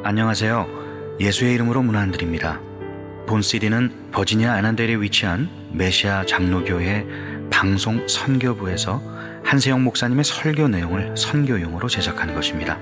안녕하세요. 예수의 이름으로 문안 안 드립니다. 본 CD는 버지니아 애난델에 위치한 메시아 장로교회 방송 선교부에서 한세영 목사님의 설교 내용을 선교용으로 제작한 것입니다.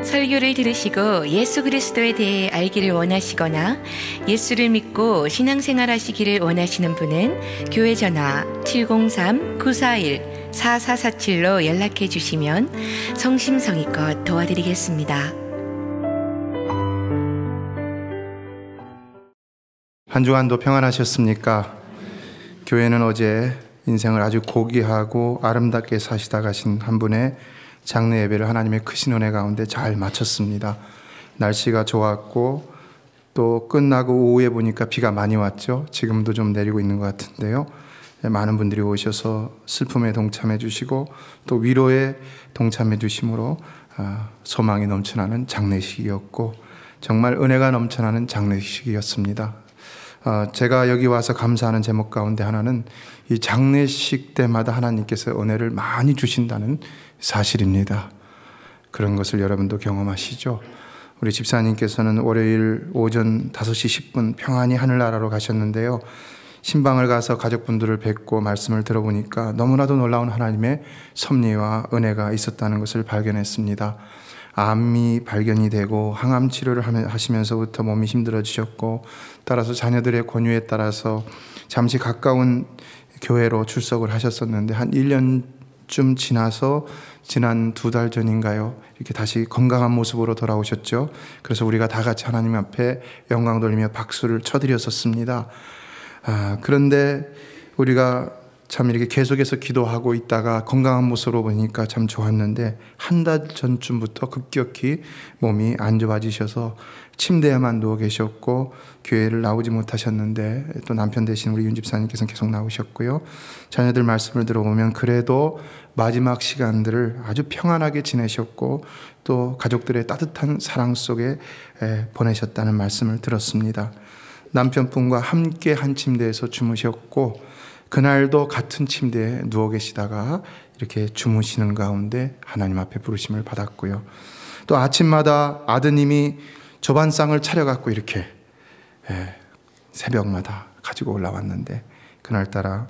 설교를 들으시고 예수 그리스도에 대해 알기를 원하시거나 예수를 믿고 신앙생활 하시기를 원하시는 분은 교회 전화 703-941-4447로 연락해 주시면 성심성의껏 도와드리겠습니다. 한 주간도 평안하셨습니까? 교회는 어제 인생을 아주 고귀하고 아름답게 사시다 가신 한 분의 장례 예배를 하나님의 크신 은혜 가운데 잘 마쳤습니다. 날씨가 좋았고 또 끝나고 오후에 보니까 비가 많이 왔죠. 지금도 좀 내리고 있는 것 같은데요. 많은 분들이 오셔서 슬픔에 동참해 주시고 또 위로에 동참해 주심으로 소망이 넘쳐나는 장례식이었고 정말 은혜가 넘쳐나는 장례식이었습니다. 제가 여기 와서 감사하는 제목 가운데 하나는 이 장례식 때마다 하나님께서 은혜를 많이 주신다는 사실입니다. 그런 것을 여러분도 경험하시죠? 우리 집사님께서는 월요일 오전 5시 10분 평안히 하늘나라로 가셨는데요. 신방을 가서 가족분들을 뵙고 말씀을 들어보니까 너무나도 놀라운 하나님의 섭리와 은혜가 있었다는 것을 발견했습니다. 암이 발견이 되고 항암 치료를 하시면서부터 몸이 힘들어지셨고 따라서 자녀들의 권유에 따라서 잠시 가까운 교회로 출석을 하셨었는데 한 1년쯤 지나서 지난 2달 전인가요? 이렇게 다시 건강한 모습으로 돌아오셨죠. 그래서 우리가 다 같이 하나님 앞에 영광 돌리며 박수를 쳐드렸었습니다. 그런데 우리가 참 이렇게 계속해서 기도하고 있다가 건강한 모습으로 보니까 참 좋았는데 한 달 전쯤부터 급격히 몸이 안 좋아지셔서 침대에만 누워 계셨고 교회를 나오지 못하셨는데 또 남편 대신 우리 윤 집사님께서는 계속 나오셨고요. 자녀들 말씀을 들어보면 그래도 마지막 시간들을 아주 평안하게 지내셨고 또 가족들의 따뜻한 사랑 속에 보내셨다는 말씀을 들었습니다. 남편분과 함께 한 침대에서 주무셨고 그날도 같은 침대에 누워 계시다가 이렇게 주무시는 가운데 하나님 앞에 부르심을 받았고요. 또 아침마다 아드님이 조반상을 차려갖고 이렇게 새벽마다 가지고 올라왔는데 그날따라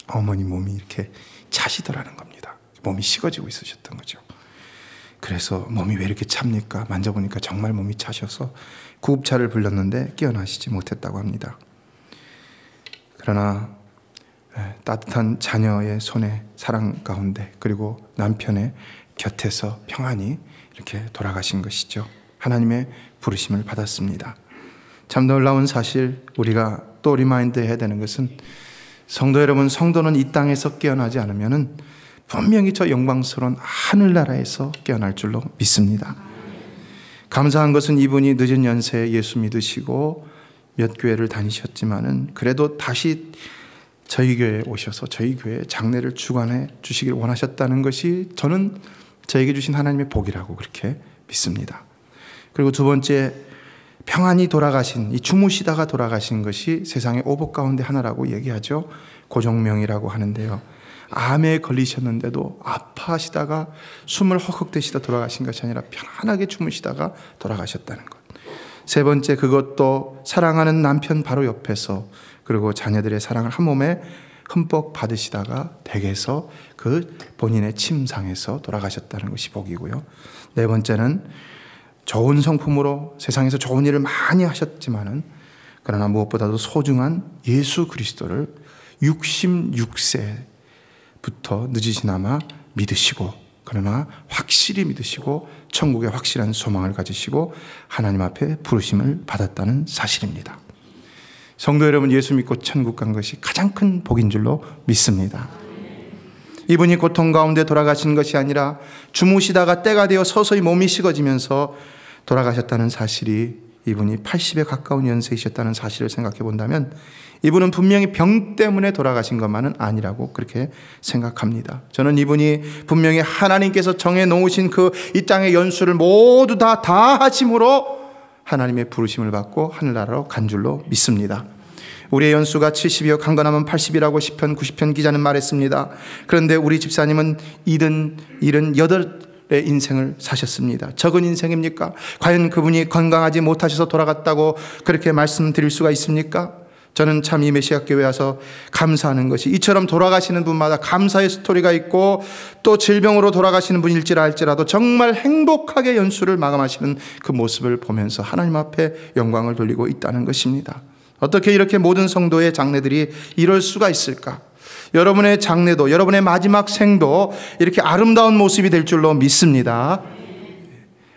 어머니 몸이 이렇게 차시더라는 겁니다. 몸이 식어지고 있으셨던 거죠. 그래서 몸이 왜 이렇게 찹니까? 만져보니까 정말 몸이 차셔서 구급차를 불렀는데 깨어나시지 못했다고 합니다. 그러나 따뜻한 자녀의 손에 사랑 가운데 그리고 남편의 곁에서 평안히 이렇게 돌아가신 것이죠. 하나님의 부르심을 받았습니다. 참 놀라운 사실 우리가 또 리마인드 해야 되는 것은 성도 여러분, 성도는 이 땅에서 깨어나지 않으면 분명히 저 영광스러운 하늘나라에서 깨어날 줄로 믿습니다. 감사한 것은 이분이 늦은 연세에 예수 믿으시고 몇 교회를 다니셨지만은 그래도 다시 저희 교회에 오셔서 저희 교회에 장례를 주관해 주시길 원하셨다는 것이 저는 저에게 주신 하나님의 복이라고 그렇게 믿습니다. 그리고 두 번째, 평안히 돌아가신, 이 주무시다가 돌아가신 것이 세상의 오복 가운데 하나라고 얘기하죠. 고종명이라고 하는데요. 암에 걸리셨는데도 아파하시다가 숨을 헉헉대시다 돌아가신 것이 아니라 편안하게 주무시다가 돌아가셨다는 것. 세 번째, 그것도 사랑하는 남편 바로 옆에서 그리고 자녀들의 사랑을 한 몸에 흠뻑 받으시다가 댁에서 그 본인의 침상에서 돌아가셨다는 것이 복이고요. 네 번째는 좋은 성품으로 세상에서 좋은 일을 많이 하셨지만은 그러나 무엇보다도 소중한 예수 그리스도를 66세부터 늦으시나마 믿으시고 그러나 확실히 믿으시고 천국의 확실한 소망을 가지시고 하나님 앞에 부르심을 받았다는 사실입니다. 성도 여러분, 예수 믿고 천국 간 것이 가장 큰 복인 줄로 믿습니다. 이분이 고통 가운데 돌아가신 것이 아니라 주무시다가 때가 되어 서서히 몸이 식어지면서 돌아가셨다는 사실이 이분이 80에 가까운 연세이셨다는 사실을 생각해 본다면 이분은 분명히 병 때문에 돌아가신 것만은 아니라고 그렇게 생각합니다. 저는 이분이 분명히 하나님께서 정해 놓으신 그 이 땅의 연수를 모두 다 하심으로 하나님의 부르심을 받고 하늘나라로 간 줄로 믿습니다. 우리의 연수가 70이요 강건하면 80이라고 시편 90편 기자는 말했습니다. 그런데 우리 집사님은 78의 인생을 사셨습니다. 적은 인생입니까? 과연 그분이 건강하지 못하셔서 돌아갔다고 그렇게 말씀드릴 수가 있습니까? 저는 참 이 메시아 교회에 와서 감사하는 것이, 이처럼 돌아가시는 분마다 감사의 스토리가 있고 또 질병으로 돌아가시는 분일지라 할지라도 정말 행복하게 연수를 마감하시는 그 모습을 보면서 하나님 앞에 영광을 돌리고 있다는 것입니다. 어떻게 이렇게 모든 성도의 장례들이 이럴 수가 있을까? 여러분의 장례도, 여러분의 마지막 생도 이렇게 아름다운 모습이 될 줄로 믿습니다.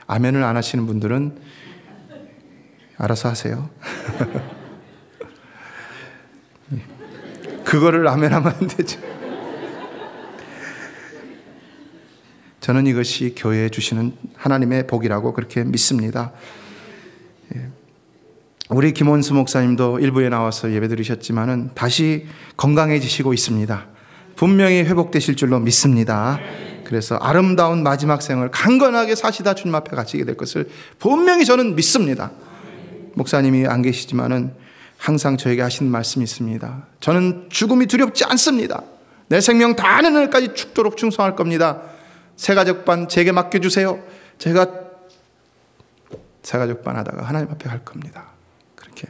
아멘을 안 하시는 분들은 알아서 하세요. 그거를 아멘하면 안 되죠. 저는 이것이 교회에 주시는 하나님의 복이라고 그렇게 믿습니다. 우리 김원수 목사님도 일부에 나와서 예배 드리셨지만은 다시 건강해지시고 있습니다. 분명히 회복되실 줄로 믿습니다. 그래서 아름다운 마지막 생을 강건하게 사시다 주님 앞에 가시게 될 것을 분명히 저는 믿습니다. 목사님이 안 계시지만은 항상 저에게 하시는 말씀이 있습니다. 저는 죽음이 두렵지 않습니다. 내 생명 다하는 날까지 죽도록 충성할 겁니다. 새가족반 제게 맡겨주세요. 제가 새가족반 하다가 하나님 앞에 갈 겁니다. 그렇게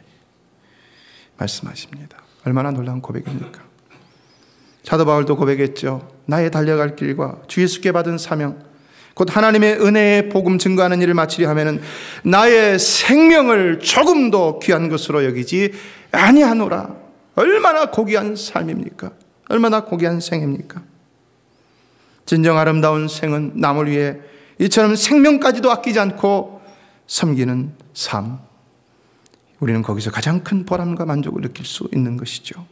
말씀하십니다. 얼마나 놀라운 고백입니까? 사도 바울도 고백했죠. 나의 달려갈 길과 주 예수께 받은 사명, 곧 하나님의 은혜의 복음 증거하는 일을 마치려 하면은 나의 생명을 조금도 귀한 것으로 여기지 아니하노라. 얼마나 고귀한 삶입니까? 얼마나 고귀한 생입니까? 진정 아름다운 생은 남을 위해 이처럼 생명까지도 아끼지 않고 섬기는 삶. 우리는 거기서 가장 큰 보람과 만족을 느낄 수 있는 것이죠.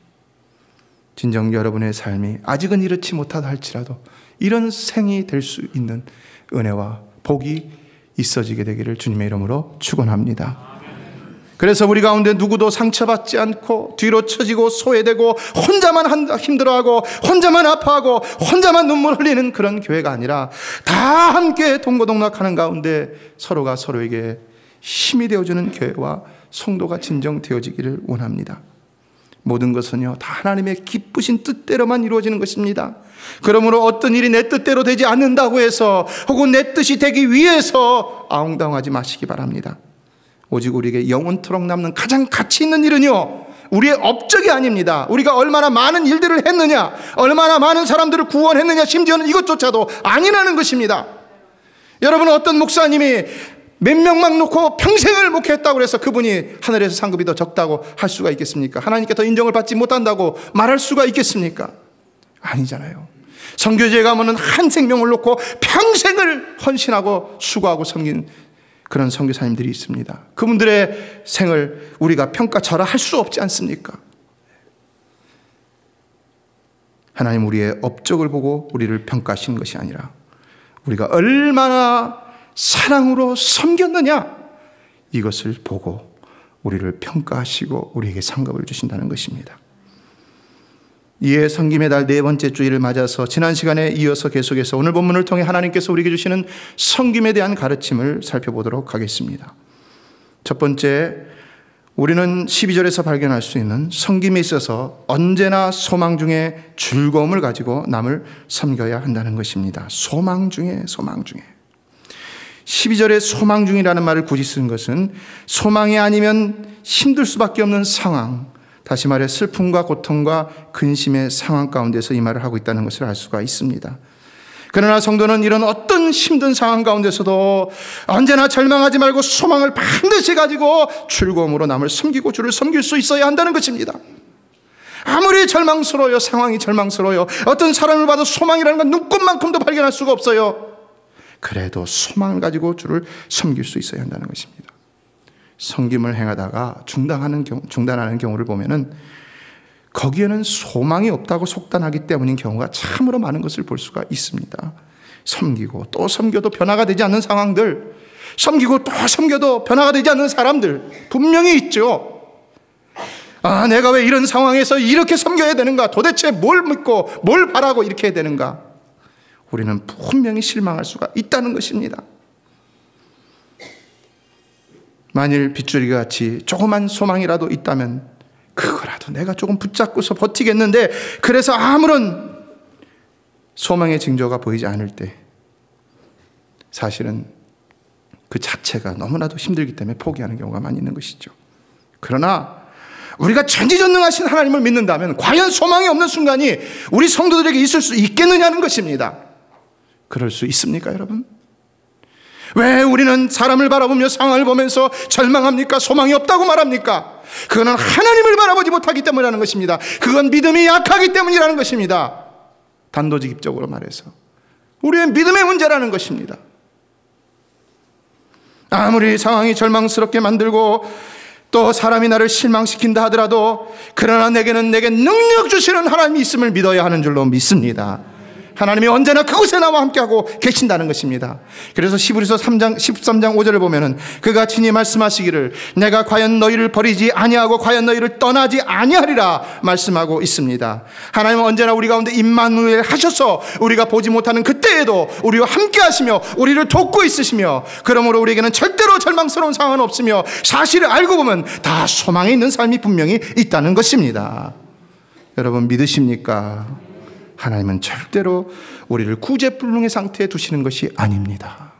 진정 여러분의 삶이 아직은 이렇지 못하다 할지라도 이런 생이 될 수 있는 은혜와 복이 있어지게 되기를 주님의 이름으로 축원합니다. 그래서 우리 가운데 누구도 상처받지 않고 뒤로 처지고 소외되고 혼자만 힘들어하고 혼자만 아파하고 혼자만 눈물 흘리는 그런 교회가 아니라 다 함께 동고동락하는 가운데 서로가 서로에게 힘이 되어주는 교회와 성도가 진정되어지기를 원합니다. 모든 것은요 다 하나님의 기쁘신 뜻대로만 이루어지는 것입니다. 그러므로 어떤 일이 내 뜻대로 되지 않는다고 해서 혹은 내 뜻이 되기 위해서 아웅다웅하지 마시기 바랍니다. 오직 우리에게 영원토록 남는 가장 가치 있는 일은요 우리의 업적이 아닙니다. 우리가 얼마나 많은 일들을 했느냐, 얼마나 많은 사람들을 구원했느냐, 심지어는 이것조차도 아니라는 것입니다. 여러분은 어떤 목사님이 몇 명만 놓고 평생을 목회했다고 해서 그분이 하늘에서 상급이 더 적다고 할 수가 있겠습니까? 하나님께 더 인정을 받지 못한다고 말할 수가 있겠습니까? 아니잖아요. 선교지에 가면은 한 생명을 놓고 평생을 헌신하고 수고하고 섬긴 그런 선교사님들이 있습니다. 그분들의 생을 우리가 평가처럼 할 수 없지 않습니까? 하나님 우리의 업적을 보고 우리를 평가하시는 것이 아니라 우리가 얼마나 사랑으로 섬겼느냐, 이것을 보고 우리를 평가하시고 우리에게 상급을 주신다는 것입니다. 이에 섬김의 달 네 번째 주일을 맞아서 지난 시간에 이어서 계속해서 오늘 본문을 통해 하나님께서 우리에게 주시는 섬김에 대한 가르침을 살펴보도록 하겠습니다. 첫 번째, 우리는 12절에서 발견할 수 있는 섬김에 있어서 언제나 소망 중에 즐거움을 가지고 남을 섬겨야 한다는 것입니다. 소망 중에 12절에 소망 중이라는 말을 굳이 쓴 것은 소망이 아니면 힘들 수밖에 없는 상황, 다시 말해 슬픔과 고통과 근심의 상황 가운데서 이 말을 하고 있다는 것을 알 수가 있습니다. 그러나 성도는 이런 어떤 힘든 상황 가운데서도 언제나 절망하지 말고 소망을 반드시 가지고 즐거움으로 남을 섬기고 주를 섬길 수 있어야 한다는 것입니다. 아무리 절망스러워요, 상황이 절망스러워요, 어떤 사람을 봐도 소망이라는 건 눈꽃만큼도 발견할 수가 없어요. 그래도 소망을 가지고 주를 섬길 수 있어야 한다는 것입니다. 섬김을 행하다가 중단하는 경우를 보면은 거기에는 소망이 없다고 속단하기 때문인 경우가 참으로 많은 것을 볼 수가 있습니다. 섬기고 또 섬겨도 변화가 되지 않는 상황들, 섬기고 또 섬겨도 변화가 되지 않는 사람들 분명히 있죠. 아, 내가 왜 이런 상황에서 이렇게 섬겨야 되는가? 도대체 뭘 믿고 뭘 바라고 이렇게 해야 되는가? 우리는 분명히 실망할 수가 있다는 것입니다. 만일 빗줄기 같이 조그만 소망이라도 있다면 그거라도 내가 조금 붙잡고서 버티겠는데, 그래서 아무런 소망의 징조가 보이지 않을 때 사실은 그 자체가 너무나도 힘들기 때문에 포기하는 경우가 많이 있는 것이죠. 그러나 우리가 전지전능하신 하나님을 믿는다면 과연 소망이 없는 순간이 우리 성도들에게 있을 수 있겠느냐는 것입니다. 그럴 수 있습니까, 여러분? 왜 우리는 사람을 바라보며 상황을 보면서 절망합니까? 소망이 없다고 말합니까? 그거는 하나님을 바라보지 못하기 때문이라는 것입니다. 그건 믿음이 약하기 때문이라는 것입니다. 단도직입적으로 말해서 우리의 믿음의 문제라는 것입니다. 아무리 상황이 절망스럽게 만들고 또 사람이 나를 실망시킨다 하더라도, 그러나 내게 능력 주시는 하나님이 있음을 믿어야 하는 줄로 믿습니다. 하나님이 언제나 그곳에 나와 함께하고 계신다는 것입니다. 그래서 히브리서 13장 5절을 보면은 그가 친히 말씀하시기를 내가 과연 너희를 버리지 아니하고 과연 너희를 떠나지 아니하리라 말씀하고 있습니다. 하나님은 언제나 우리 가운데 임마누엘 하셔서 우리가 보지 못하는 그때에도 우리와 함께 하시며 우리를 돕고 있으시며, 그러므로 우리에게는 절대로 절망스러운 상황은 없으며 사실을 알고 보면 다 소망이 있는 삶이 분명히 있다는 것입니다. 여러분 믿으십니까? 하나님은 절대로 우리를 구제불능의 상태에 두시는 것이 아닙니다.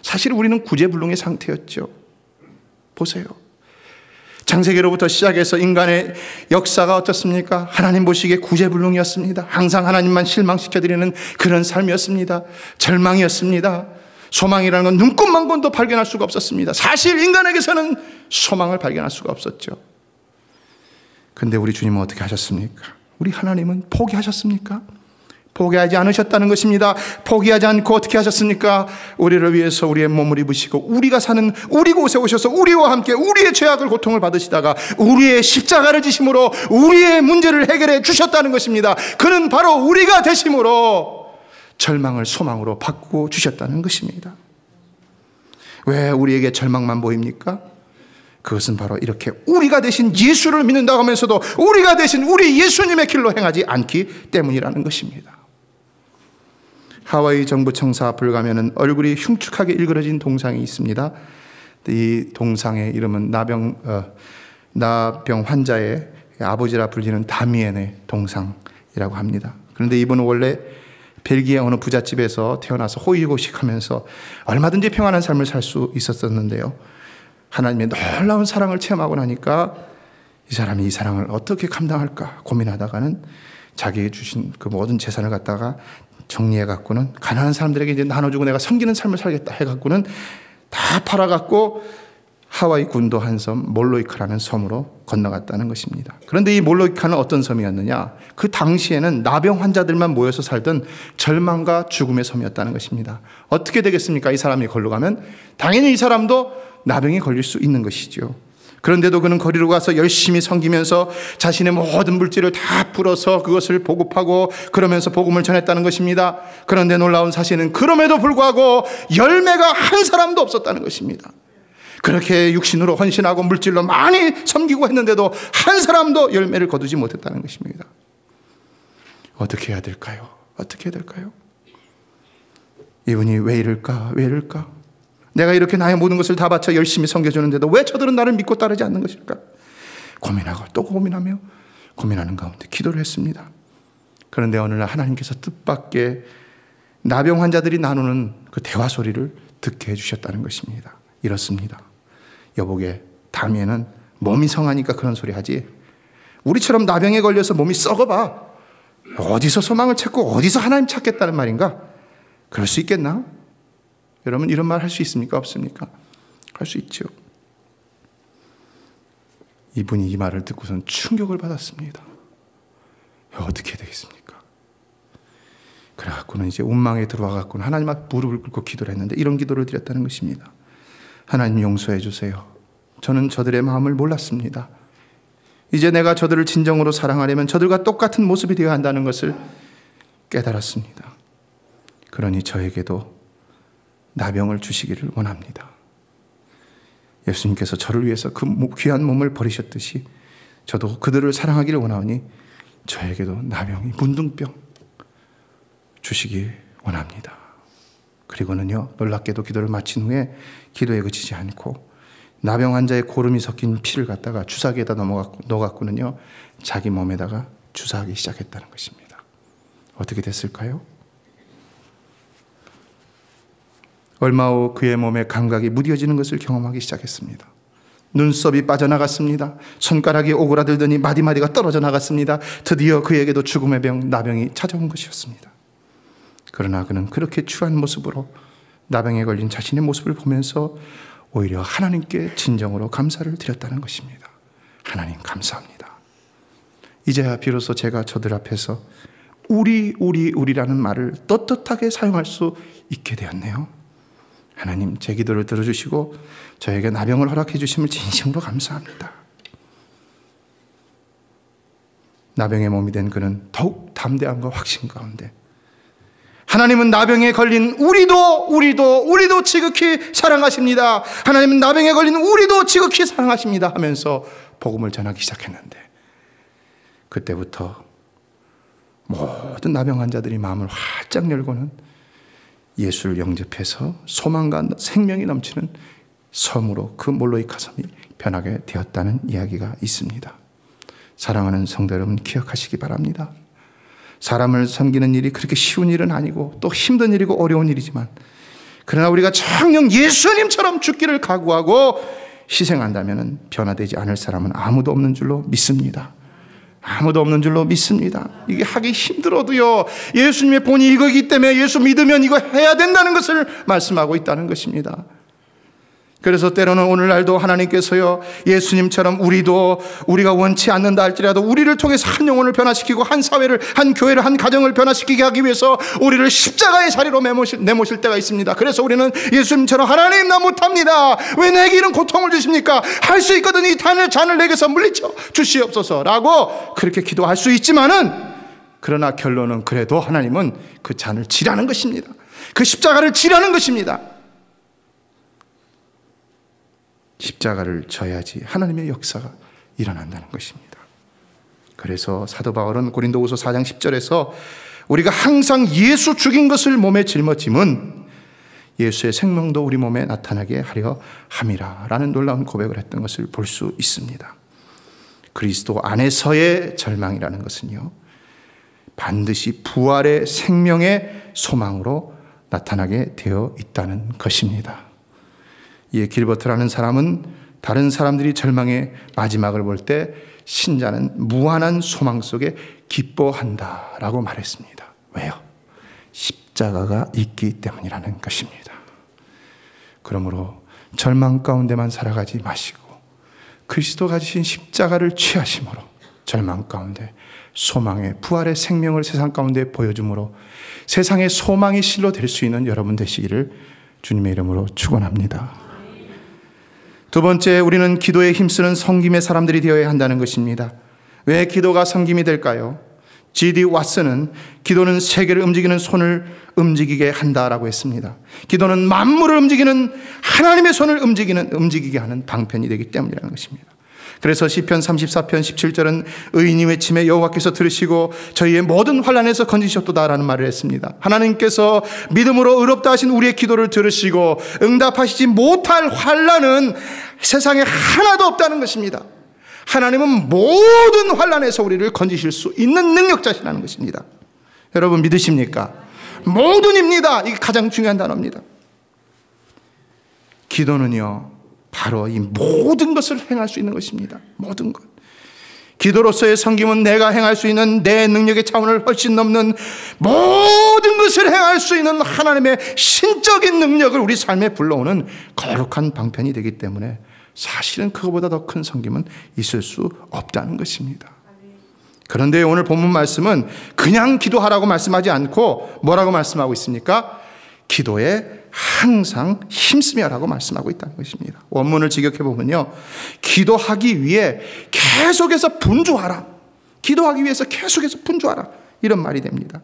사실 우리는 구제불능의 상태였죠. 보세요. 창세기로부터 시작해서 인간의 역사가 어떻습니까? 하나님 보시기에 구제불능이었습니다. 항상 하나님만 실망시켜드리는 그런 삶이었습니다. 절망이었습니다. 소망이라는 건 눈꽃만 본도 발견할 수가 없었습니다. 사실 인간에게서는 소망을 발견할 수가 없었죠. 그런데 우리 주님은 어떻게 하셨습니까? 우리 하나님은 포기하셨습니까? 포기하지 않으셨다는 것입니다. 포기하지 않고 어떻게 하셨습니까? 우리를 위해서 우리의 몸을 입으시고 우리가 사는 우리 곳에 오셔서 우리와 함께 우리의 죄악을 고통을 받으시다가 우리의 십자가를 지심으로 우리의 문제를 해결해 주셨다는 것입니다. 그는 바로 우리가 되심으로 절망을 소망으로 바꾸어 주셨다는 것입니다. 왜 우리에게 절망만 보입니까? 그것은 바로 이렇게 우리가 대신 예수를 믿는다고 하면서도 우리가 대신 우리 예수님의 길로 행하지 않기 때문이라는 것입니다. 하와이 정부 청사 앞을 가면은 얼굴이 흉측하게 일그러진 동상이 있습니다. 이 동상의 이름은 나병 환자의 아버지라 불리는 다미엔의 동상이라고 합니다. 그런데 이분은 원래 벨기에 어느 부잣집에서 태어나서 호의호식하면서 얼마든지 평안한 삶을 살 수 있었었는데요. 하나님의 놀라운 사랑을 체험하고 나니까 이 사람이 이 사랑을 어떻게 감당할까 고민하다가는 자기의 주신 그 모든 재산을 갖다가 정리해갖고는 가난한 사람들에게 이제 나눠주고 내가 섬기는 삶을 살겠다 해갖고는 다 팔아갖고 하와이 군도 한 섬 몰로이카라는 섬으로 건너갔다는 것입니다. 그런데 이 몰로이카는 어떤 섬이었느냐? 그 당시에는 나병 환자들만 모여서 살던 절망과 죽음의 섬이었다는 것입니다. 어떻게 되겠습니까? 이 사람이 걸로 가면 당연히 이 사람도 나병에 걸릴 수 있는 것이죠. 그런데도 그는 거리로 가서 열심히 섬기면서 자신의 모든 물질을 다 풀어서 그것을 보급하고 그러면서 복음을 전했다는 것입니다. 그런데 놀라운 사실은 그럼에도 불구하고 열매가 한 사람도 없었다는 것입니다. 그렇게 육신으로 헌신하고 물질로 많이 섬기고 했는데도 한 사람도 열매를 거두지 못했다는 것입니다. 어떻게 해야 될까요? 어떻게 해야 될까요? 이분이 왜 이럴까? 왜 이럴까? 내가 이렇게 나의 모든 것을 다 바쳐 열심히 섬겨주는데도 왜 저들은 나를 믿고 따르지 않는 것일까? 고민하고 또 고민하며 고민하는 가운데 기도를 했습니다. 그런데 어느 날 하나님께서 뜻밖의 나병 환자들이 나누는 그 대화 소리를 듣게 해주셨다는 것입니다. 이렇습니다. 여보게, 다미에는 몸이 성하니까 그런 소리 하지. 우리처럼 나병에 걸려서 몸이 썩어봐. 어디서 소망을 찾고 어디서 하나님 찾겠다는 말인가? 그럴 수 있겠나? 여러분 이런 말 할 수 있습니까? 없습니까? 할 수 있죠. 이분이 이 말을 듣고선 충격을 받았습니다. 어떻게 되겠습니까? 그래갖고는 이제 운망에 들어와갖고는 하나님 앞에 무릎을 꿇고 기도를 했는데 이런 기도를 드렸다는 것입니다. 하나님 용서해 주세요. 저는 저들의 마음을 몰랐습니다. 이제 내가 저들을 진정으로 사랑하려면 저들과 똑같은 모습이 되어야 한다는 것을 깨달았습니다. 그러니 저에게도 나병을 주시기를 원합니다. 예수님께서 저를 위해서 그 귀한 몸을 버리셨듯이 저도 그들을 사랑하기를 원하오니 저에게도 나병이 문둥병 주시기 원합니다. 그리고는요, 놀랍게도 기도를 마친 후에 기도에 그치지 않고 나병 환자의 고름이 섞인 피를 갖다가 주사기에다 넣어갖고는요, 자기 몸에다가 주사하기 시작했다는 것입니다. 어떻게 됐을까요? 얼마 후 그의 몸에 감각이 무뎌지는 것을 경험하기 시작했습니다. 눈썹이 빠져나갔습니다. 손가락이 오그라들더니 마디마디가 떨어져 나갔습니다. 드디어 그에게도 죽음의 병, 나병이 찾아온 것이었습니다. 그러나 그는 그렇게 추한 모습으로 나병에 걸린 자신의 모습을 보면서 오히려 하나님께 진정으로 감사를 드렸다는 것입니다. 하나님 감사합니다. 이제야 비로소 제가 저들 앞에서 우리라는 말을 떳떳하게 사용할 수 있게 되었네요. 하나님, 제 기도를 들어주시고 저에게 나병을 허락해 주심을 진심으로 감사합니다. 나병의 몸이 된 그는 더욱 담대함과 확신 가운데 하나님은 나병에 걸린 우리도 지극히 사랑하십니다. 하나님은 나병에 걸린 우리도 지극히 사랑하십니다 하면서 복음을 전하기 시작했는데, 그때부터 모든 나병 환자들이 마음을 활짝 열고는 예수를 영접해서 소망과 생명이 넘치는 섬으로, 그 몰로이카 섬이 변하게 되었다는 이야기가 있습니다. 사랑하는 성도 여러분, 기억하시기 바랍니다. 사람을 섬기는 일이 그렇게 쉬운 일은 아니고 또 힘든 일이고 어려운 일이지만, 그러나 우리가 정녕 예수님처럼 죽기를 각오하고 희생한다면 변화되지 않을 사람은 아무도 없는 줄로 믿습니다. 아무도 없는 줄로 믿습니다. 이게 하기 힘들어도요, 예수님의 본이 이거기 때문에 예수 믿으면 이거 해야 된다는 것을 말씀하고 있다는 것입니다. 그래서 때로는 오늘날도 하나님께서요, 예수님처럼 우리가 원치 않는다 할지라도 우리를 통해서 한 영혼을 변화시키고 한 사회를, 한 교회를, 한 가정을 변화시키게 하기 위해서 우리를 십자가의 자리로 내모실 때가 있습니다. 그래서 우리는 예수님처럼 하나님, 나 못합니다. 왜 내게 이런 고통을 주십니까? 할 수 있거든 이 잔을 내게서 물리쳐 주시옵소서 라고 그렇게 기도할 수 있지만은, 그러나 결론은 그래도 하나님은 그 잔을 지라는 것입니다. 그 십자가를 지라는 것입니다. 십자가를 져야지 하나님의 역사가 일어난다는 것입니다. 그래서 사도 바울은 고린도후서 4장 10절에서 우리가 항상 예수 죽인 것을 몸에 짊어짐은 예수의 생명도 우리 몸에 나타나게 하려 함이라 라는 놀라운 고백을 했던 것을 볼 수 있습니다. 그리스도 안에서의 절망이라는 것은요, 반드시 부활의 생명의 소망으로 나타나게 되어 있다는 것입니다. 이 길버트라는 사람은 다른 사람들이 절망의 마지막을 볼 때 신자는 무한한 소망 속에 기뻐한다라고 말했습니다. 왜요? 십자가가 있기 때문이라는 것입니다. 그러므로 절망 가운데만 살아가지 마시고 그리스도가 지신 십자가를 취하심으로 절망 가운데 소망의 부활의 생명을 세상 가운데 보여줌으로 세상의 소망의 실로 될 수 있는 여러분 되시기를 주님의 이름으로 축원합니다. 두 번째, 우리는 기도에 힘쓰는 섬김의 사람들이 되어야 한다는 것입니다. 왜 기도가 섬김이 될까요? G.D. 왓슨은 기도는 세계를 움직이는 손을 움직이게 한다라고 했습니다. 기도는 만물을 움직이는 하나님의 손을 움직이게 하는 방편이 되기 때문이라는 것입니다. 그래서 시편 34편 17절은 의인이 외침에 여호와께서 들으시고 저희의 모든 환난에서 건지셨도다라는 말을 했습니다. 하나님께서 믿음으로 의롭다 하신 우리의 기도를 들으시고 응답하시지 못할 환난은 세상에 하나도 없다는 것입니다. 하나님은 모든 환난에서 우리를 건지실 수 있는 능력자시라는 것입니다. 여러분 믿으십니까? 모든입니다. 이게 가장 중요한 단어입니다. 기도는요, 바로 이 모든 것을 행할 수 있는 것입니다. 모든 것. 기도로서의 섬김은 내가 행할 수 있는 내 능력의 차원을 훨씬 넘는 모든 것을 행할 수 있는 하나님의 신적인 능력을 우리 삶에 불러오는 거룩한 방편이 되기 때문에 사실은 그거보다 더 큰 섬김은 있을 수 없다는 것입니다. 그런데 오늘 본문 말씀은 그냥 기도하라고 말씀하지 않고 뭐라고 말씀하고 있습니까? 기도에 항상 힘쓰며라고 말씀하고 있다는 것입니다. 원문을 직역해 보면요, 기도하기 위해 계속해서 분주하라, 기도하기 위해서 계속해서 분주하라, 이런 말이 됩니다.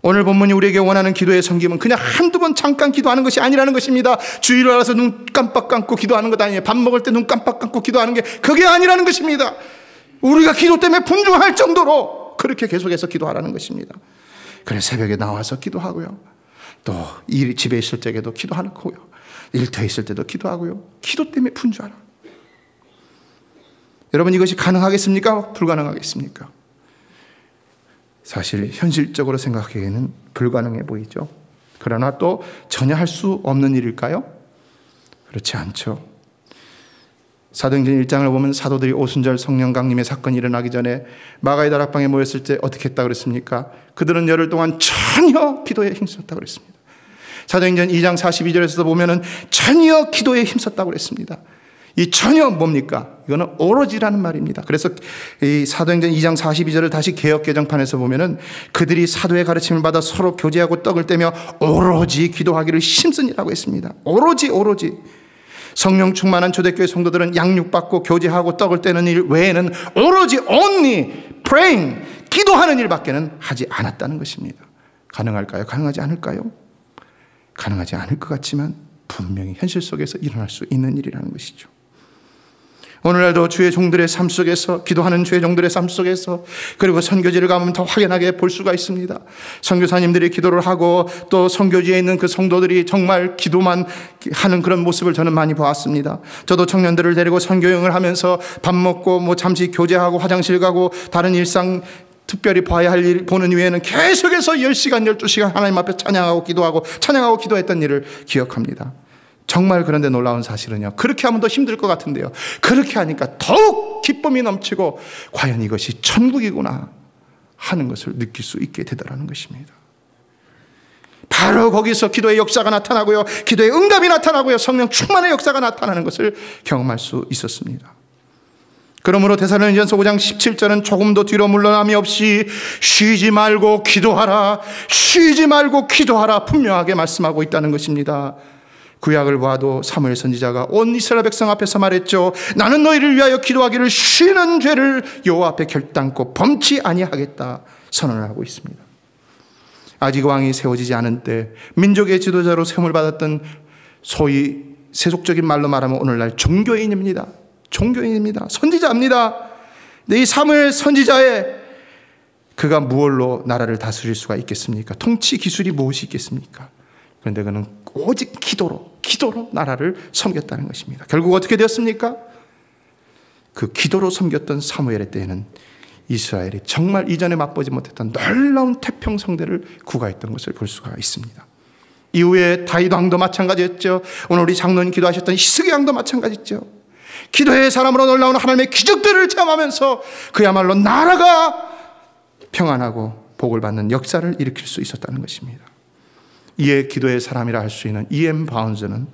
오늘 본문이 우리에게 원하는 기도의 섬김은 그냥 한두 번 잠깐 기도하는 것이 아니라는 것입니다. 주일을 알아서 눈 깜빡 감고 기도하는 것 아니에요. 밥 먹을 때 눈 깜빡 감고 기도하는 게 그게 아니라는 것입니다. 우리가 기도 때문에 분주할 정도로 그렇게 계속해서 기도하라는 것입니다. 그래서 새벽에 나와서 기도하고요, 또 집에 있을 적에도 기도하고요. 일터에 있을 때도 기도하고요. 기도 때문에 분주하라. 여러분, 이것이 가능하겠습니까? 불가능하겠습니까? 사실 현실적으로 생각하기에는 불가능해 보이죠. 그러나 또 전혀 할 수 없는 일일까요? 그렇지 않죠. 사도행전 1장을 보면 사도들이 오순절 성령 강림의 사건이 일어나기 전에 마가의 다락방에 모였을 때 어떻게 했다고 그랬습니까? 그들은 열흘 동안 전혀 기도에 힘썼다고 그랬습니다. 사도행전 2장 42절에서도 보면은 전혀 기도에 힘썼다고 그랬습니다. 이 전혀 뭡니까? 이거는 오로지라는 말입니다. 그래서 이 사도행전 2장 42절을 다시 개역 개정판에서 보면은 그들이 사도의 가르침을 받아 서로 교제하고 떡을 떼며 오로지 기도하기를 힘쓰니라고 했습니다. 오로지. 성령 충만한 초대교회 성도들은 양육받고 교제하고 떡을 떼는 일 외에는 오로지 only praying, 기도하는 일밖에는 하지 않았다는 것입니다. 가능할까요? 가능하지 않을까요? 가능하지 않을 것 같지만 분명히 현실 속에서 일어날 수 있는 일이라는 것이죠. 오늘날도 주의 종들의 삶 속에서, 기도하는 주의 종들의 삶 속에서, 그리고 선교지를 가면 더 확연하게 볼 수가 있습니다. 선교사님들이 기도를 하고 또 선교지에 있는 그 성도들이 정말 기도만 하는 그런 모습을 저는 많이 보았습니다. 저도 청년들을 데리고 선교여행을 하면서 밥 먹고 잠시 교제하고 화장실 가고 다른 일상 특별히 봐야 할 일 보는 이외에는 계속해서 10시간, 12시간 하나님 앞에 찬양하고 기도했던 일을 기억합니다. 정말 그런데 놀라운 사실은요, 그렇게 하면 더 힘들 것 같은데요, 그렇게 하니까 더욱 기쁨이 넘치고 과연 이것이 천국이구나 하는 것을 느낄 수 있게 되더라는 것입니다. 바로 거기서 기도의 역사가 나타나고요, 기도의 응답이 나타나고요, 성령 충만의 역사가 나타나는 것을 경험할 수 있었습니다. 그러므로 데살로니가전서 5장 17절은 조금도 뒤로 물러남이 없이 쉬지 말고 기도하라, 쉬지 말고 기도하라 분명하게 말씀하고 있다는 것입니다. 구약을 봐도 사무엘 선지자가 온 이스라엘 백성 앞에서 말했죠. 나는 너희를 위하여 기도하기를 쉬는 죄를 여호와 앞에 결단코 범치 아니하겠다 선언을 하고 있습니다. 아직 왕이 세워지지 않은 때 민족의 지도자로 세움을 받았던 소위 세속적인 말로 말하면 오늘날 종교인입니다. 선지자입니다. 근데 이 사무엘 선지자의 그가 무엇로 나라를 다스릴 수가 있겠습니까? 통치 기술이 무엇이 있겠습니까? 그런데 그는 오직 기도로 나라를 섬겼다는 것입니다. 결국 어떻게 되었습니까? 그 기도로 섬겼던 사무엘의 때에는 이스라엘이 정말 이전에 맛보지 못했던 놀라운 태평성대를 구가했던 것을 볼 수가 있습니다. 이후에 다윗 왕도 마찬가지였죠. 오늘 우리 장로님 기도하셨던 히스기 왕도 마찬가지였죠. 기도의 사람으로 놀라운 하나님의 기적들을 체험하면서 그야말로 나라가 평안하고 복을 받는 역사를 일으킬 수 있었다는 것입니다. 이에 기도의 사람이라 할 수 있는 E.M. 바운즈는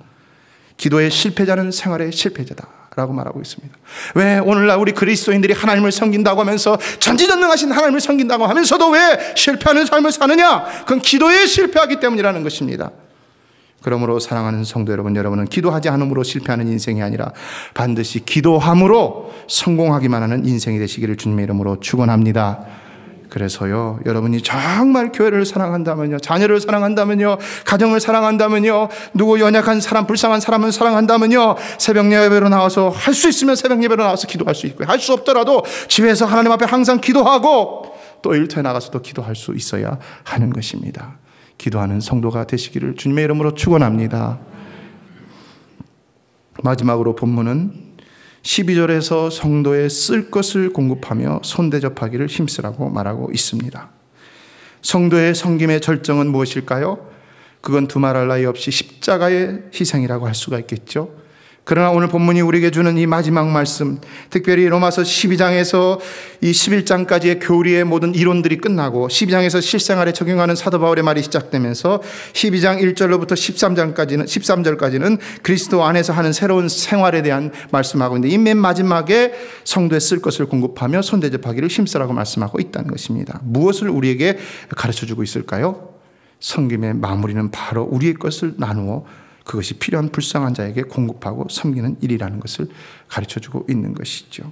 기도의 실패자는 생활의 실패자다라고 말하고 있습니다. 왜 오늘날 우리 그리스도인들이 하나님을 섬긴다고 하면서 전지전능하신 하나님을 섬긴다고 하면서도 왜 실패하는 삶을 사느냐? 그건 기도에 실패하기 때문이라는 것입니다. 그러므로 사랑하는 성도 여러분, 여러분은 기도하지 않음으로 실패하는 인생이 아니라 반드시 기도함으로 성공하기만 하는 인생이 되시기를 주님의 이름으로 축원합니다. 그래서요, 여러분이 정말 교회를 사랑한다면요, 자녀를 사랑한다면요, 가정을 사랑한다면요, 누구 연약한 사람, 불쌍한 사람을 사랑한다면요, 새벽 예배로 나와서 할 수 있으면 새벽 예배로 나와서 기도할 수 있고요, 할 수 없더라도 집에서 하나님 앞에 항상 기도하고 또 일터에 나가서도 기도할 수 있어야 하는 것입니다. 기도하는 성도가 되시기를 주님의 이름으로 축원합니다. 마지막으로 본문은 12절에서 성도의 쓸 것을 공급하며 손대접하기를 힘쓰라고 말하고 있습니다. 성도의 섬김의 절정은 무엇일까요? 그건 두말할 나위 없이 십자가의 희생이라고 할 수가 있겠죠. 그러나 오늘 본문이 우리에게 주는 이 마지막 말씀, 특별히 로마서 12장에서 이 11장까지의 교리의 모든 이론들이 끝나고 12장에서 실생활에 적용하는 사도 바울의 말이 시작되면서 12장 1절로부터 13절까지는 그리스도 안에서 하는 새로운 생활에 대한 말씀하고 있는데, 이 맨 마지막에 성도에 쓸 것을 공급하며 손대접하기를 힘쓰라고 말씀하고 있다는 것입니다. 무엇을 우리에게 가르쳐주고 있을까요? 섬김의 마무리는 바로 우리의 것을 나누어 그것이 필요한 불쌍한 자에게 공급하고 섬기는 일이라는 것을 가르쳐주고 있는 것이죠.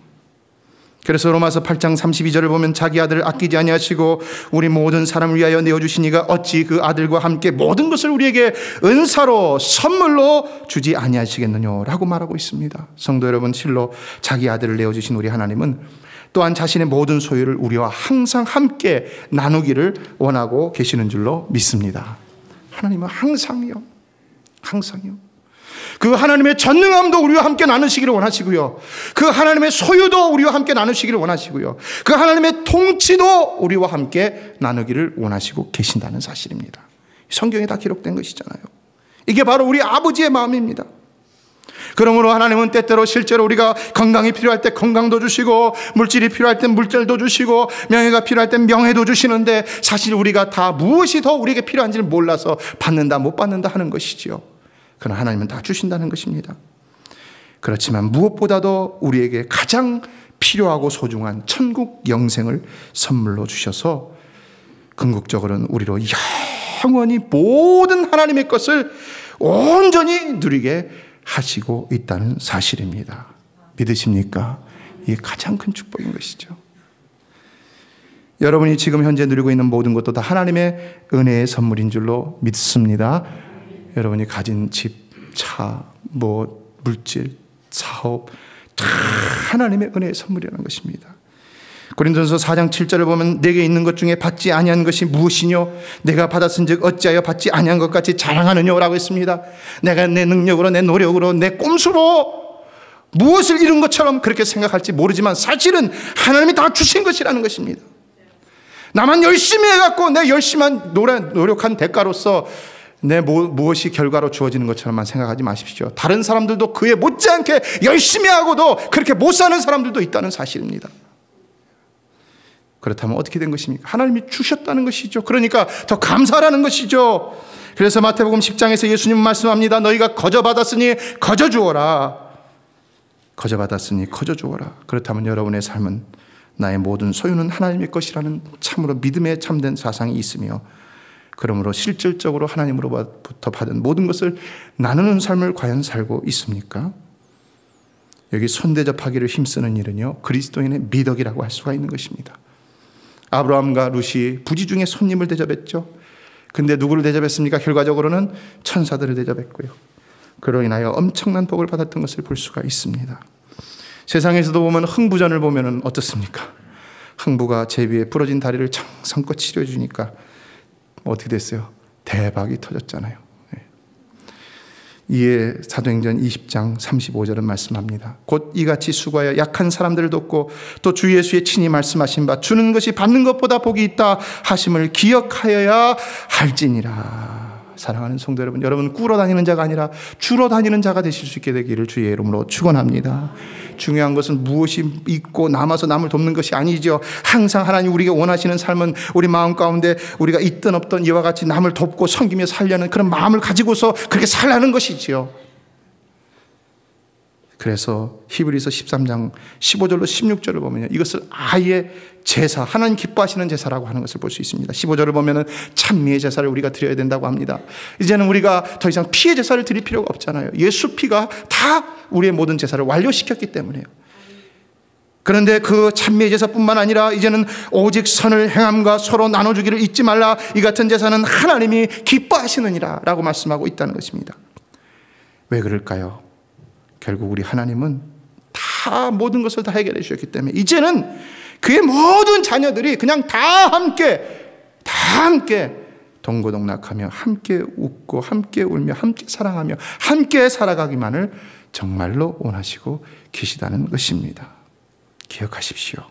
그래서 로마서 8장 32절을 보면 자기 아들을 아끼지 아니하시고 우리 모든 사람을 위하여 내어주신 이가 어찌 그 아들과 함께 모든 것을 우리에게 은사로 선물로 주지 아니하시겠느냐라고 말하고 있습니다. 성도 여러분, 실로 자기 아들을 내어주신 우리 하나님은 또한 자신의 모든 소유를 우리와 항상 함께 나누기를 원하고 계시는 줄로 믿습니다. 하나님은 항상이요. 그 하나님의 전능함도 우리와 함께 나누시기를 원하시고요. 그 하나님의 소유도 우리와 함께 나누시기를 원하시고요. 그 하나님의 통치도 우리와 함께 나누기를 원하시고 계신다는 사실입니다. 성경에 다 기록된 것이잖아요. 이게 바로 우리 아버지의 마음입니다. 그러므로 하나님은 때때로 실제로 우리가 건강이 필요할 때 건강도 주시고, 물질이 필요할 때 물질도 주시고, 명예가 필요할 때 명예도 주시는데, 사실 우리가 다 무엇이 더 우리에게 필요한지를 몰라서 받는다 못 받는다 하는 것이지요. 그러나 하나님은 다 주신다는 것입니다. 그렇지만 무엇보다도 우리에게 가장 필요하고 소중한 천국 영생을 선물로 주셔서 궁극적으로는 우리로 영원히 모든 하나님의 것을 온전히 누리게 하시고 있다는 사실입니다. 믿으십니까? 이게 가장 큰 축복인 것이죠. 여러분이 지금 현재 누리고 있는 모든 것도 다 하나님의 은혜의 선물인 줄로 믿습니다. 여러분이 가진 집, 차, 물질, 사업 다 하나님의 은혜의 선물이라는 것입니다. 고린도전서 4장 7절을 보면 내게 있는 것 중에 받지 아니한 것이 무엇이뇨? 내가 받았은즉 어찌하여 받지 아니한 것 같이 자랑하느냐라고 했습니다. 내가 내 능력으로, 내 노력으로, 내 꼼수로 무엇을 이룬 것처럼 그렇게 생각할지 모르지만 사실은 하나님이 다 주신 것이라는 것입니다. 나만 열심히 해갖고 내 열심한 노력한 대가로서 내 무엇이 결과로 주어지는 것처럼만 생각하지 마십시오. 다른 사람들도 그에 못지않게 열심히 하고도 그렇게 못 사는 사람들도 있다는 사실입니다. 그렇다면 어떻게 된 것입니까? 하나님이 주셨다는 것이죠. 그러니까 더 감사하라는 것이죠. 그래서 마태복음 10장에서 예수님은 말씀합니다. 너희가 거저받았으니 거저주어라. 거저받았으니 거저주어라. 그렇다면 여러분의 삶은 나의 모든 소유는 하나님의 것이라는 참으로 믿음에 참된 사상이 있으며, 그러므로 실질적으로 하나님으로부터 받은 모든 것을 나누는 삶을 과연 살고 있습니까? 여기 손대접하기를 힘쓰는 일은요, 그리스도인의 미덕이라고 할 수가 있는 것입니다. 아브라함과 룻이 부지 중에 손님을 대접했죠. 근데 누구를 대접했습니까? 결과적으로는 천사들을 대접했고요. 그로 인하여 엄청난 복을 받았던 것을 볼 수가 있습니다. 세상에서도 보면 흥부전을 보면 어떻습니까? 흥부가 제비의 부러진 다리를 정성껏 치료해 주니까 어떻게 됐어요? 대박이 터졌잖아요. 이에 사도행전 20장 35절은 말씀합니다. 곧 이같이 수고하여 약한 사람들을 돕고 또 주 예수의 친히 말씀하신 바 주는 것이 받는 것보다 복이 있다 하심을 기억하여야 할지니라. 사랑하는 성도 여러분, 여러분 꾸러 다니는 자가 아니라 주러 다니는 자가 되실 수 있게 되기를 주의 이름으로 축원합니다. 중요한 것은 무엇이 있고 남아서 남을 돕는 것이 아니죠. 항상 하나님 우리가 원하시는 삶은 우리 마음 가운데 우리가 있든 없든 이와 같이 남을 돕고 섬기며 살려는 그런 마음을 가지고서 그렇게 살라는 것이지요. 그래서 히브리서 13장 15절로 16절을 보면 이것을 아예 제사, 하나님 기뻐하시는 제사라고 하는 것을 볼 수 있습니다. 15절을 보면 찬미의 제사를 우리가 드려야 된다고 합니다. 이제는 우리가 더 이상 피의 제사를 드릴 필요가 없잖아요. 예수 피가 다 우리의 모든 제사를 완료시켰기 때문에요. 그런데 그 찬미의 제사뿐만 아니라 이제는 오직 선을 행함과 서로 나눠주기를 잊지 말라. 이 같은 제사는 하나님이 기뻐하시느니라 라고 말씀하고 있다는 것입니다. 왜 그럴까요? 결국 우리 하나님은 다 모든 것을 다 해결해 주셨기 때문에 이제는 그의 모든 자녀들이 그냥 다 함께 동고동락하며 함께 웃고 함께 울며 함께 사랑하며 함께 살아가기만을 정말로 원하시고 계시다는 것입니다. 기억하십시오.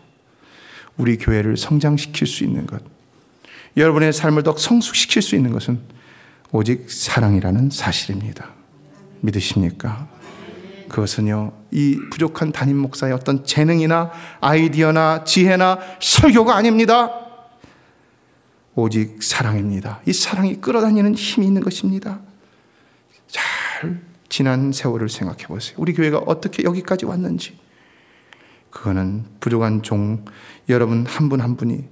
우리 교회를 성장시킬 수 있는 것, 여러분의 삶을 더 성숙시킬 수 있는 것은 오직 사랑이라는 사실입니다. 믿으십니까? 그것은요, 이 부족한 담임 목사의 어떤 재능이나 아이디어나 지혜나 설교가 아닙니다. 오직 사랑입니다. 이 사랑이 끌어다니는 힘이 있는 것입니다. 잘 지난 세월을 생각해 보세요. 우리 교회가 어떻게 여기까지 왔는지. 그거는 부족한 종 여러분 한 분 한 분이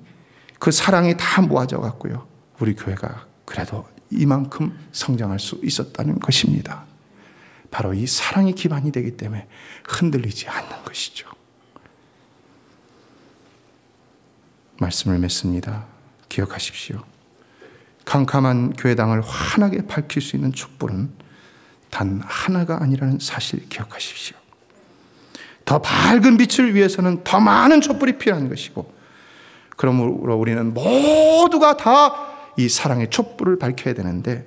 그 사랑이 다 모아져 갔고요, 우리 교회가 그래도 이만큼 성장할 수 있었다는 것입니다. 바로 이 사랑이 기반이 되기 때문에 흔들리지 않는 것이죠. 말씀을 맺습니다. 기억하십시오. 캄캄한 교회당을 환하게 밝힐 수 있는 촛불은 단 하나가 아니라는 사실 기억하십시오. 더 밝은 빛을 위해서는 더 많은 촛불이 필요한 것이고, 그러므로 우리는 모두가 다 이 사랑의 촛불을 밝혀야 되는데,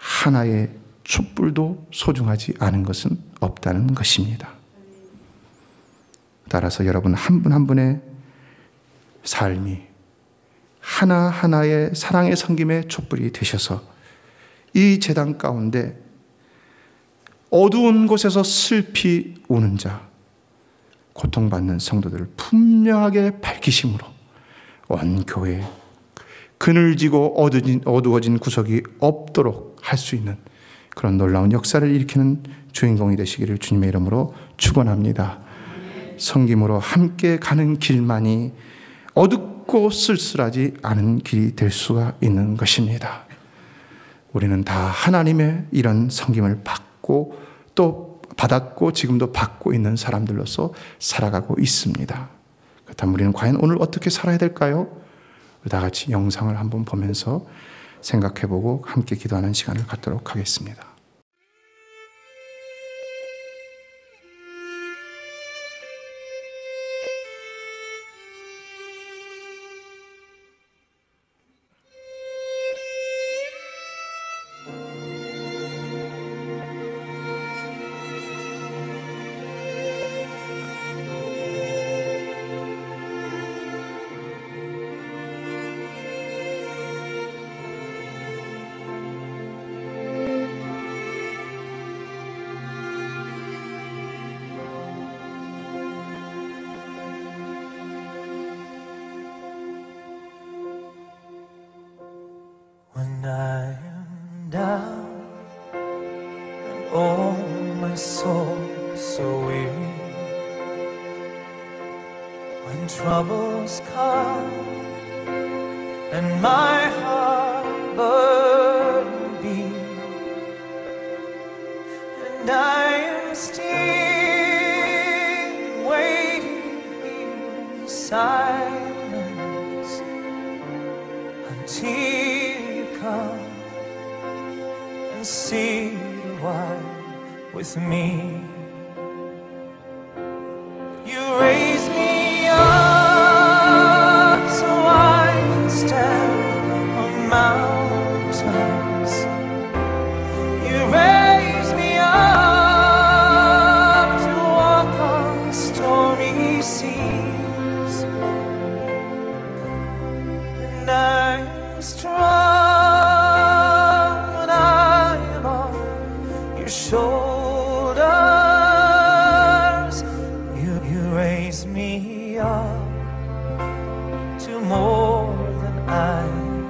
하나의 촛불도 소중하지 않은 것은 없다는 것입니다. 따라서 여러분 한 분 한 분의 삶이 하나하나의 사랑의 섬김의 촛불이 되셔서 이 제단 가운데 어두운 곳에서 슬피 우는 자, 고통받는 성도들을 분명하게 밝히심으로 온 교회에 그늘지고 어두워진 구석이 없도록 할 수 있는 그런 놀라운 역사를 일으키는 주인공이 되시기를 주님의 이름으로 축원합니다. 섬김으로 함께 가는 길만이 어둡고 쓸쓸하지 않은 길이 될 수가 있는 것입니다. 우리는 다 하나님의 이런 섬김을 받고 또 받았고 지금도 받고 있는 사람들로서 살아가고 있습니다. 그렇다면 우리는 과연 오늘 어떻게 살아야 될까요? 다 같이 영상을 한번 보면서 생각해보고 함께 기도하는 시간을 갖도록 하겠습니다. When I am down and oh my soul so weary, when troubles come and my heart burden be, and I am still waiting in silence until come and sit a while with me. You raise me up so I can stand on mountains. You raise me up to walk on stormy seas, and I'm strong shoulders. You raise me up to more than I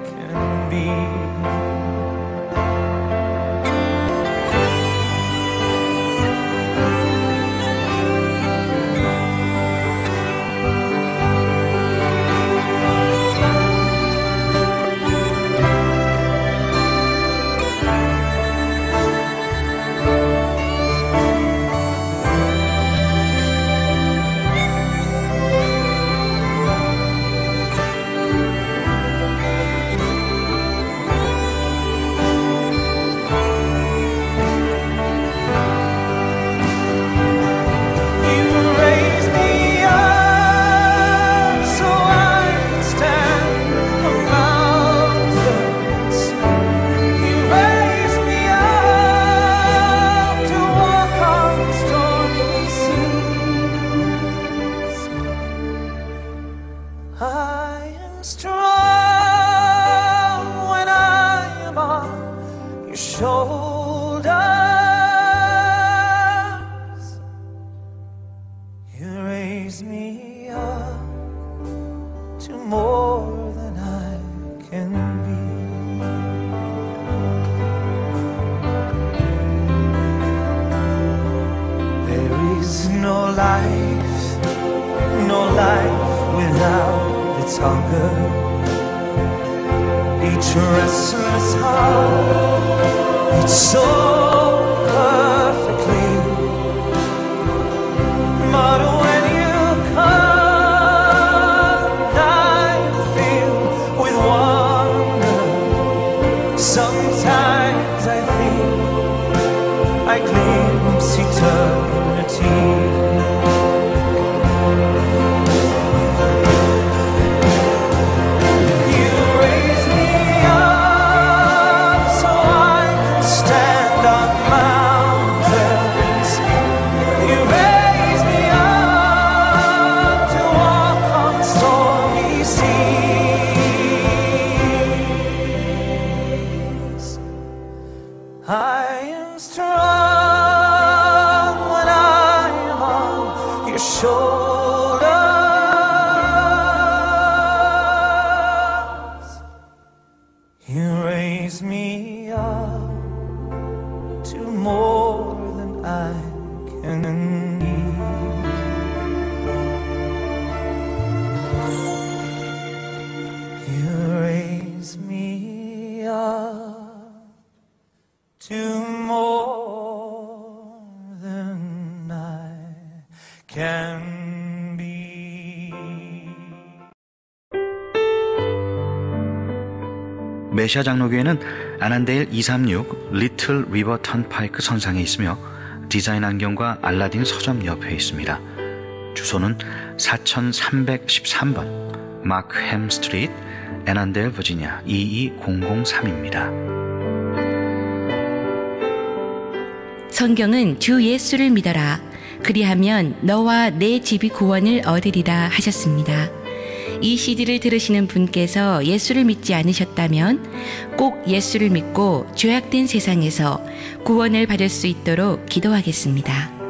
can be. I am strong when I am on your shoulders. You raise me up to more than I can be. There is no life without its hunger, each restless heart, each soul perfectly. But when you come, I feel with wonder. Sometimes I think I glimpse eternity. raise me up to more than I can need. You raise me up to more than I can be. 메시아 장로교회는 아난데일 236 리틀 리버 턴파이크 선상에 있으며 디자인 안경과 알라딘 서점 옆에 있습니다. 주소는 4313번 마크햄 스트리트, 애난데일, 버지니아 22003입니다. 성경은 주 예수를 믿어라. 그리하면 너와 내 집이 구원을 얻으리라 하셨습니다. 이 CD를 들으시는 분께서 예수를 믿지 않으셨다면 꼭 예수를 믿고 죄악된 세상에서 구원을 받을 수 있도록 기도하겠습니다.